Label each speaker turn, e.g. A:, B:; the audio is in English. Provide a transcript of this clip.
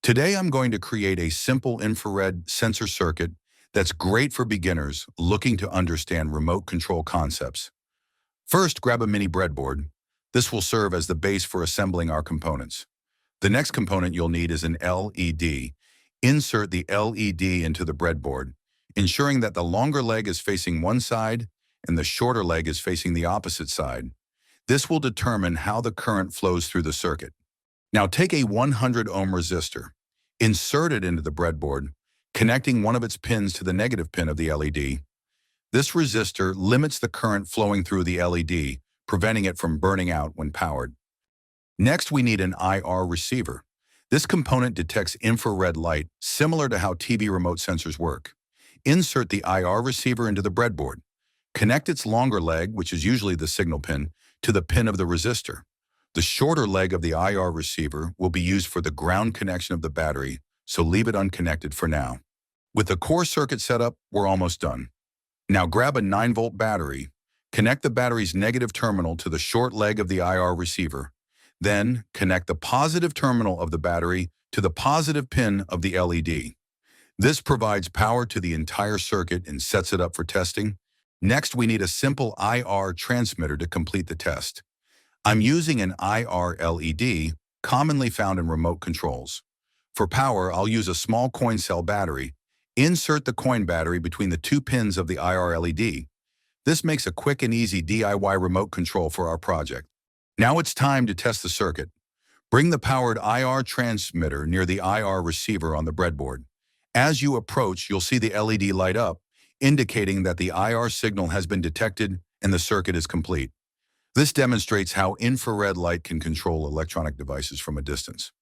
A: Today I'm going to create a simple infrared sensor circuit that's great for beginners looking to understand remote control concepts. First, grab a mini breadboard. This will serve as the base for assembling our components. The next component you'll need is an LED. Insert the LED into the breadboard, ensuring that the longer leg is facing one side and the shorter leg is facing the opposite side. This will determine how the current flows through the circuit. Now take a 100 ohm resistor, insert it into the breadboard, connecting one of its pins to the negative pin of the LED. This resistor limits the current flowing through the LED, preventing it from burning out when powered. Next, we need an IR receiver. This component detects infrared light, similar to how TV remote sensors work. Insert the IR receiver into the breadboard. Connect its longer leg, which is usually the signal pin, to the pin of the resistor. The shorter leg of the IR receiver will be used for the ground connection of the battery, so leave it unconnected for now. With the core circuit set up, we're almost done. Now grab a 9-volt battery, connect the battery's negative terminal to the short leg of the IR receiver, then connect the positive terminal of the battery to the positive pin of the LED. This provides power to the entire circuit and sets it up for testing. Next, we need a simple IR transmitter to complete the test. I'm using an IR LED, commonly found in remote controls. For power, I'll use a small coin cell battery. Insert the coin battery between the two pins of the IR LED. This makes a quick and easy DIY remote control for our project. Now it's time to test the circuit. Bring the powered IR transmitter near the IR receiver on the breadboard. As you approach, you'll see the LED light up, indicating that the IR signal has been detected and the circuit is complete. This demonstrates how infrared light can control electronic devices from a distance.